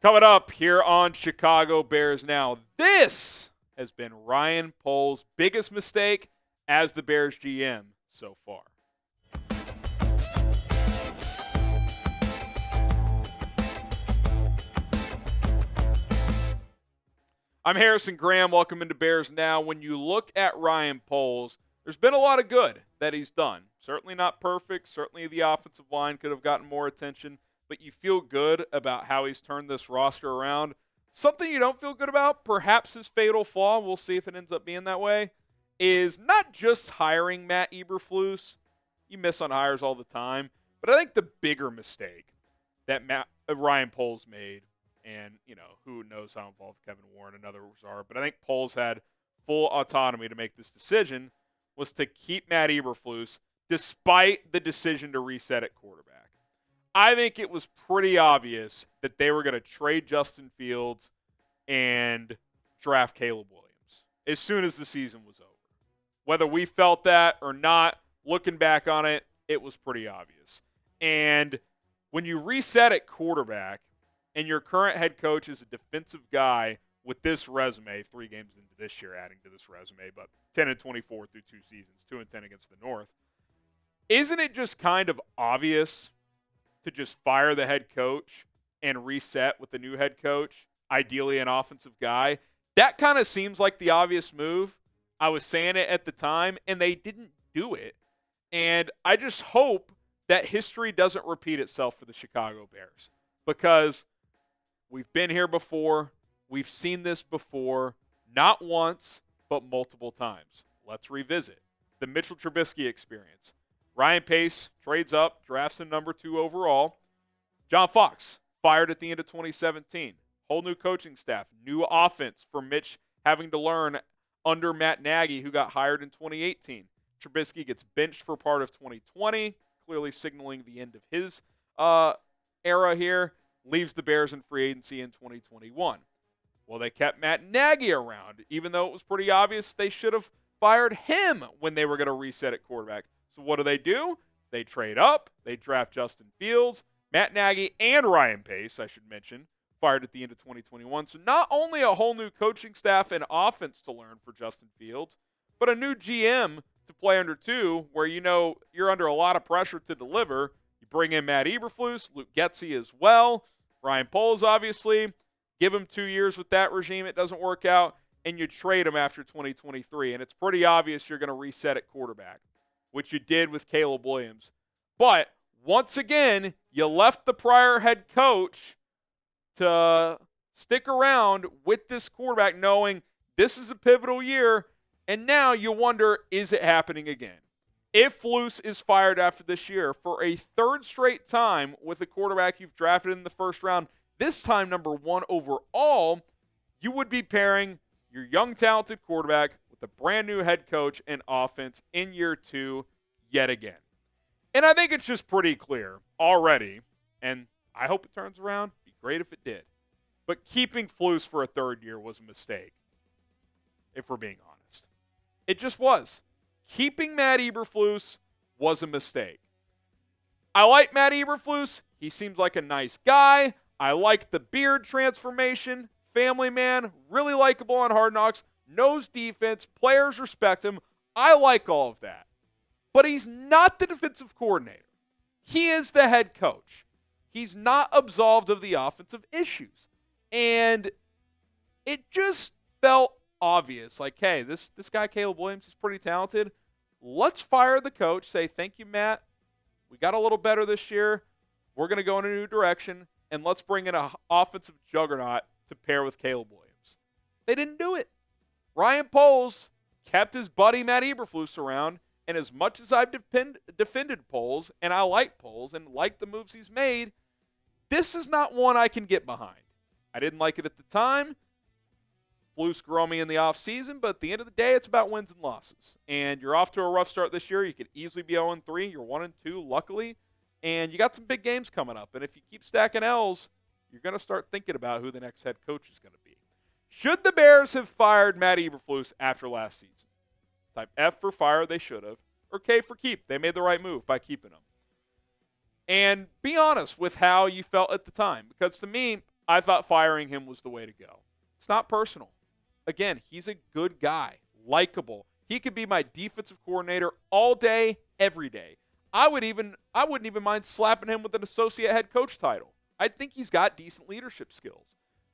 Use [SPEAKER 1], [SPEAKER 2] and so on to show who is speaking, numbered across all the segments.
[SPEAKER 1] Coming up here on Chicago Bears Now, this has been Ryan Poles' biggest mistake as the Bears GM so far. I'm Harrison Graham. Welcome into Bears Now. When you look at Ryan Poles, there's been a lot of good that he's done. Certainly not perfect. Certainly the offensive line could have gotten more attention. But you feel good about how he's turned this roster around. Something you don't feel good about, perhaps his fatal flaw, we'll see if it ends up being that way, is not just hiring Matt Eberflus. You miss on hires all the time. But I think the bigger mistake that Ryan Poles made, and, who knows how involved Kevin Warren and others are, but I think Poles had full autonomy to make this decision, was to keep Matt Eberflus despite the decision to reset at quarterback. I think it was pretty obvious that they were going to trade Justin Fields and draft Caleb Williams as soon as the season was over. Whether we felt that or not, looking back on it, it was pretty obvious. And when you reset at quarterback and your current head coach is a defensive guy with this resume, 3 games into this year adding to this resume, but 10-24 through 2 seasons, 2-10 against the North, isn't it just kind of obvious to just fire the head coach and reset with the new head coach, ideally an offensive guy? That kind of seems like the obvious move. I was saying it at the time, and they didn't do it. And I just hope that history doesn't repeat itself for the Chicago Bears, because we've been here before. We've seen this before, not once, but multiple times. Let's revisit the Mitchell Trubisky experience. Ryan Pace trades up, drafts in number 2 overall. John Fox fired at the end of 2017. Whole new coaching staff, new offense for Mitch having to learn under Matt Nagy, who got hired in 2018. Trubisky gets benched for part of 2020, clearly signaling the end of his era here. Leaves the Bears in free agency in 2021. Well, they kept Matt Nagy around, even though it was pretty obvious they should have fired him when they were going to reset at quarterback. So what do? They trade up. They draft Justin Fields. Matt Nagy and Ryan Pace, I should mention, fired at the end of 2021. So not only a whole new coaching staff and offense to learn for Justin Fields, but a new GM to play under too, where you're under a lot of pressure to deliver. You bring in Matt Eberflus, Luke Getsy as well, Ryan Poles obviously. Give him 2 years with that regime. It doesn't work out, and you trade him after 2023. And it's pretty obvious you're going to reset at quarterback, which you did with Caleb Williams. But once again, you left the prior head coach to stick around with this quarterback knowing this is a pivotal year, and now you wonder, is it happening again? If Flus is fired after this year for a 3rd straight time with a quarterback you've drafted in the first round, this time number 1 overall, you would be pairing your young, talented quarterback with a brand new head coach and offense in year 2 yet again. And I think it's just pretty clear already, and I hope it turns around. It'd be great if it did. But keeping Flus for a 3rd year was a mistake, if we're being honest. It just was. Keeping Matt Eberflus was a mistake. I like Matt Eberflus. He seems like a nice guy. I like the beard transformation. Family man, really likable on Hard Knocks, knows defense, players respect him. I like all of that. But he's not the defensive coordinator. He is the head coach. He's not absolved of the offensive issues. And it just felt obvious. Like, hey, this guy Caleb Williams is pretty talented. Let's fire the coach. Say, thank you, Matt. We got a little better this year. We're going to go in a new direction. And let's bring in an offensive juggernaut to pair with Caleb Williams. They didn't do it. Ryan Poles kept his buddy Matt Eberflus around, and as much as I've defended Poles, and I like Poles and like the moves he's made, this is not one I can get behind. I didn't like it at the time. Flus grew on me in the offseason, but at the end of the day, it's about wins and losses. And you're off to a rough start this year. You could easily be 0-3. You're 1-2, luckily. And you got some big games coming up. And if you keep stacking L's, you're going to start thinking about who the next head coach is going to be. Should the Bears have fired Matt Eberflus after last season? Type F for fire, they should have. Or K for keep. They made the right move by keeping him. And be honest with how you felt at the time. Because to me, I thought firing him was the way to go. It's not personal. Again, he's a good guy, likable. He could be my defensive coordinator all day, every day. I wouldn't even mind slapping him with an associate head coach title. I think he's got decent leadership skills.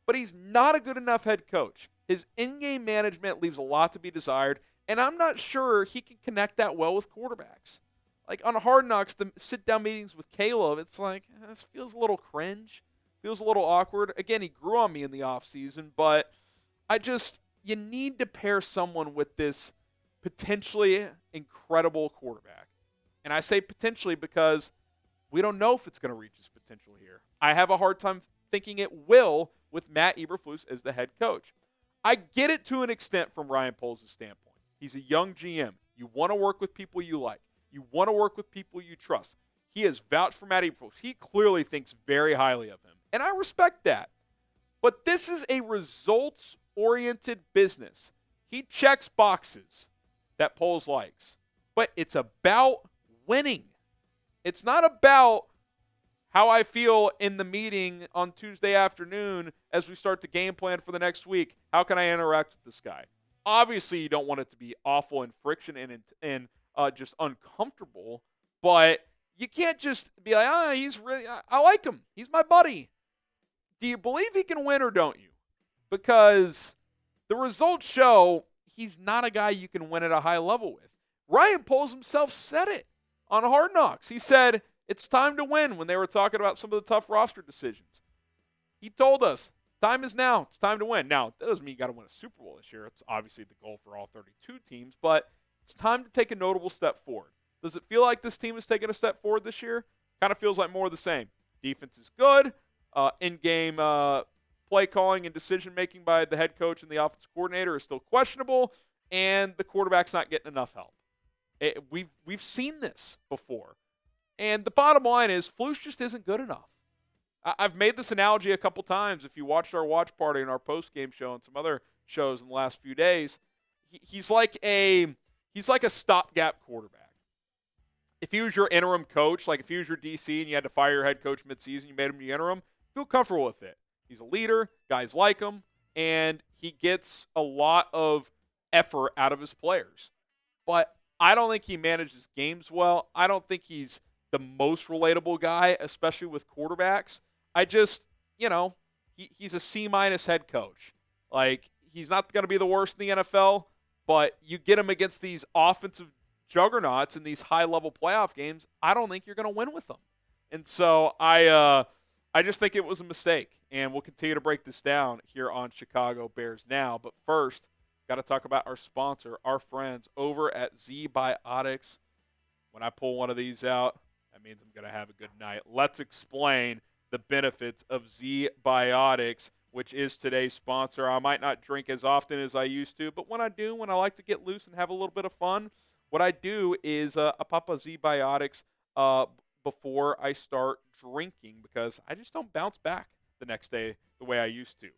[SPEAKER 1] But he's not a good enough head coach. His in-game management leaves a lot to be desired, and I'm not sure he can connect that well with quarterbacks. Like on Hard Knocks, the sit-down meetings with Caleb, it's like, this feels a little cringe, feels a little awkward. Again, he grew on me in the offseason, but you need to pair someone with this potentially incredible quarterback. And I say potentially because we don't know if it's going to reach its potential here. I have a hard time thinking it will with Matt Eberflus as the head coach. I get it to an extent from Ryan Poles' standpoint. He's a young GM. You want to work with people you like. You want to work with people you trust. He has vouched for Matt Eberflus. He clearly thinks very highly of him, and I respect that. But this is a results-oriented business. He checks boxes that Poles likes, but it's about winning. It's not about how I feel in the meeting on Tuesday afternoon as we start the game plan for the next week. How can I interact with this guy? Obviously, you don't want it to be awful and friction and just uncomfortable, but you can't just be like, I like him. He's my buddy. Do you believe he can win or don't you? Because the results show he's not a guy you can win at a high level with. Ryan Poles himself said it on Hard Knocks. He said, it's time to win when they were talking about some of the tough roster decisions. He told us, time is now. It's time to win. Now, that doesn't mean you got to win a Super Bowl this year. It's obviously the goal for all 32 teams, but it's time to take a notable step forward. Does it feel like this team is taking a step forward this year? Kind of feels like more of the same. Defense is good. In-game play calling and decision-making by the head coach and the offensive coordinator is still questionable, and the quarterback's not getting enough help. We've seen this before. And the bottom line is, Flus just isn't good enough. I've made this analogy a couple times. If you watched our watch party and our post-game show and some other shows in the last few days, he's like a stopgap quarterback. If he was your interim coach, like if he was your DC and you had to fire your head coach midseason, you made him the interim, feel comfortable with it. He's a leader, guys like him, and he gets a lot of effort out of his players. But I don't think he manages games well. I don't think he's the most relatable guy, especially with quarterbacks. He's a C-minus head coach. Like, he's not going to be the worst in the NFL, but you get him against these offensive juggernauts in these high-level playoff games, I don't think you're going to win with them. And so I just think it was a mistake, and we'll continue to break this down here on Chicago Bears Now. But first, got to talk about our sponsor, our friends over at ZBiotics. When I pull one of these out, that means I'm going to have a good night. Let's explain the benefits of ZBiotics, which is today's sponsor. I might not drink as often as I used to, but when I do, when I like to get loose and have a little bit of fun, what I do is I pop a ZBiotics before I start drinking because I just don't bounce back the next day the way I used to.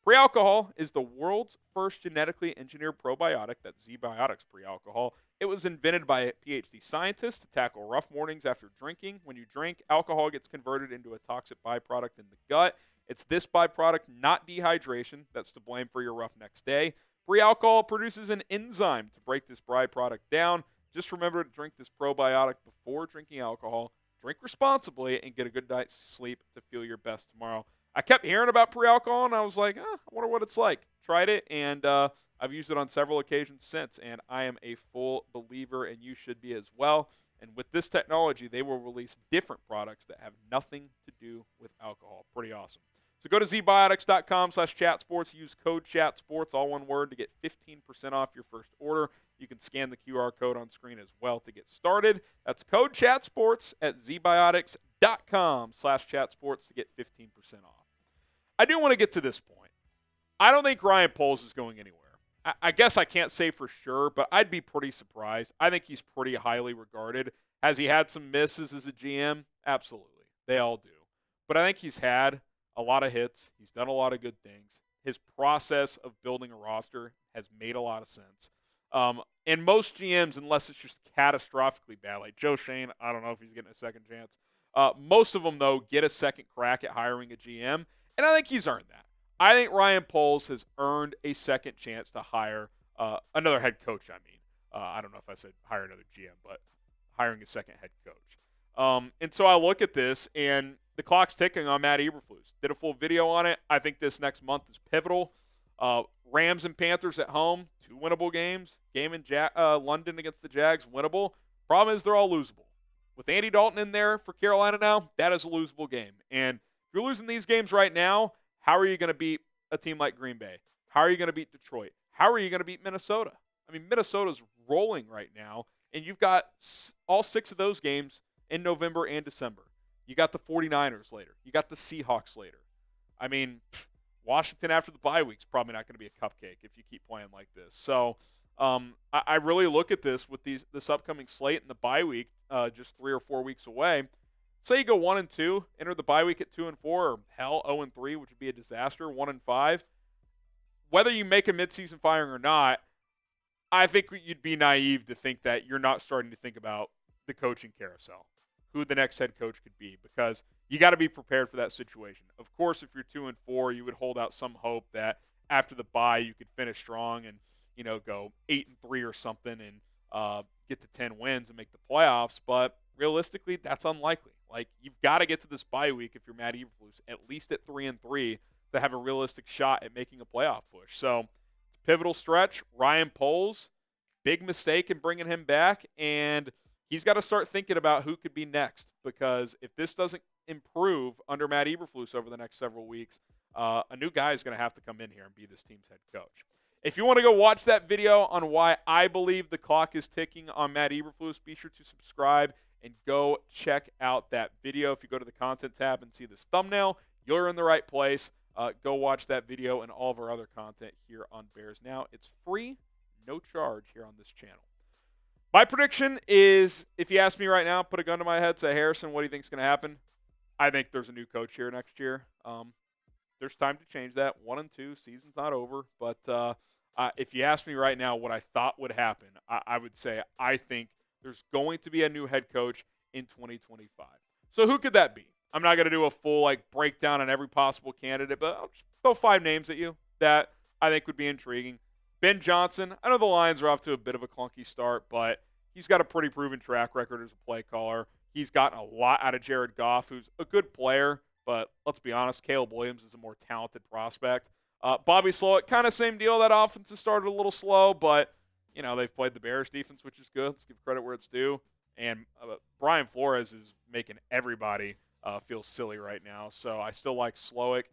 [SPEAKER 1] Pre-alcohol is the world's first genetically engineered probiotic. That's ZBiotics Pre-alcohol. It was invented by PhD scientists to tackle rough mornings after drinking. When you drink, alcohol gets converted into a toxic byproduct in the gut. It's this byproduct, not dehydration, that's to blame for your rough next day. Pre-alcohol produces an enzyme to break this byproduct down. Just remember to drink this probiotic before drinking alcohol. Drink responsibly and get a good night's sleep to feel your best tomorrow. I kept hearing about pre-alcohol, and I was like, I wonder what it's like. Tried it, and I've used it on several occasions since, and I am a full believer, and you should be as well. And with this technology, they will release different products that have nothing to do with alcohol. Pretty awesome. So go to zbiotics.com/chatsports. Use code chatsports, all one word, to get 15% off your first order. You can scan the QR code on screen as well to get started. That's code chatsports at zbiotics.com/chatsports to get 15% off. I do want to get to this point. I don't think Ryan Poles is going anywhere. I guess I can't say for sure, but I'd be pretty surprised. I think he's pretty highly regarded. Has he had some misses as a GM? Absolutely. They all do. But I think he's had a lot of hits. He's done a lot of good things. His process of building a roster has made a lot of sense. And most GMs, unless it's just catastrophically bad, like Joe Shane, I don't know if he's getting a second chance. Most of them, though, get a second crack at hiring a GM. And I think he's earned that. I think Ryan Poles has earned a second chance to hire another head coach, I mean. I don't know if I said hire another GM, but hiring a second head coach. And so I look at this, and the clock's ticking on Matt Eberflus. Did a full video on it. I think this next month is pivotal. Rams and Panthers at home, 2 winnable games. Game in London against the Jags, winnable. Problem is they're all losable. With Andy Dalton in there for Carolina now, that is a losable game. And if you're losing these games right now, how are you going to beat a team like Green Bay? How are you going to beat Detroit? How are you going to beat Minnesota? I mean, Minnesota's rolling right now, and you've got all 6 of those games in November and December. You got the 49ers later. You got the Seahawks later. I mean, Washington after the bye week's probably not going to be a cupcake if you keep playing like this. So I really look at this with this upcoming slate and the bye week just 3 or 4 weeks away. Say you go 1-2, enter the bye week at 2-4, or hell 0-3, which would be a disaster. 1-5. Whether you make a midseason firing or not, I think you'd be naive to think that you're not starting to think about the coaching carousel, who the next head coach could be, because you got to be prepared for that situation. Of course, if you're 2-4, you would hold out some hope that after the bye you could finish strong and go 8-3 or something and get to 10 wins and make the playoffs. But realistically, that's unlikely. Like, you've got to get to this bye week if you're Matt Eberflus, at least at 3-3, to have a realistic shot at making a playoff push. So it's a pivotal stretch. Ryan Poles, big mistake in bringing him back, and he's got to start thinking about who could be next, because if this doesn't improve under Matt Eberflus over the next several weeks, a new guy is going to have to come in here and be this team's head coach. If you want to go watch that video on why I believe the clock is ticking on Matt Eberflus, be sure to subscribe and go check out that video. If you go to the content tab and see this thumbnail, you're in the right place. Go watch that video and all of our other content here on Bears Now. It's free, no charge here on this channel. My prediction is, if you ask me right now, put a gun to my head, say, Harrison, what do you think is going to happen? I think there's a new coach here next year. There's time to change that. 1-2, season's not over. But if you ask me right now what I thought would happen, I would say I think there's going to be a new head coach in 2025. So who could that be? I'm not going to do a full breakdown on every possible candidate, but I'll just throw 5 names at you that I think would be intriguing. Ben Johnson, I know the Lions are off to a bit of a clunky start, but he's got a pretty proven track record as a play caller. He's gotten a lot out of Jared Goff, who's a good player, but let's be honest, Caleb Williams is a more talented prospect. Bobby Slowik, kind of same deal. That offense has started a little slow, but they've played the Bears defense, which is good. Let's give credit where it's due. And Brian Flores is making everybody feel silly right now, so I still like Slowik.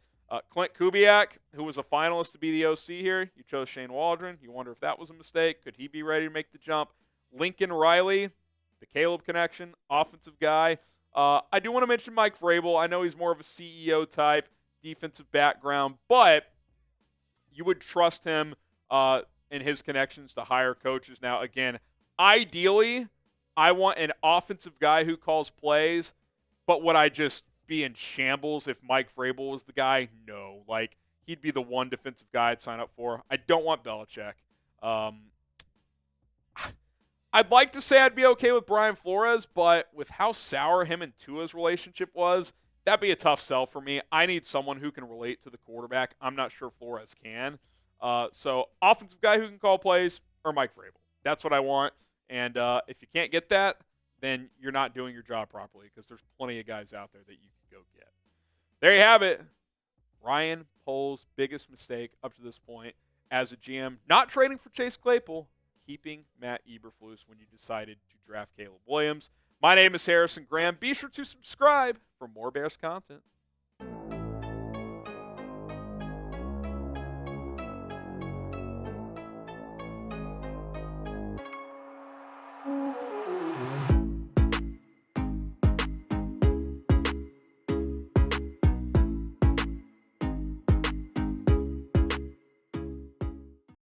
[SPEAKER 1] Klint Kubiak, who was a finalist to be the OC here, you chose Shane Waldron. You wonder if that was a mistake. Could he be ready to make the jump? Lincoln Riley, the Caleb connection, offensive guy. I do want to mention Mike Vrabel. I know he's more of a CEO type, defensive background, but you would trust him in his connections to hire coaches. Now, again, ideally, I want an offensive guy who calls plays, but would I just be in shambles if Mike Vrabel was the guy? No. He'd be the one defensive guy I'd sign up for. I don't want Belichick. I'd like to say I'd be okay with Brian Flores, but with how sour him and Tua's relationship was, that'd be a tough sell for me. I need someone who can relate to the quarterback. I'm not sure Flores can. So offensive guy who can call plays or Mike Vrabel. That's what I want. And if you can't get that, then you're not doing your job properly, because there's plenty of guys out there that you can go get. There you have it. Ryan Poles' biggest mistake up to this point as a GM, not trading for Chase Claypool, keeping Matt Eberflus when you decided to draft Caleb Williams. My name is Harrison Graham. Be sure to subscribe for more Bears content.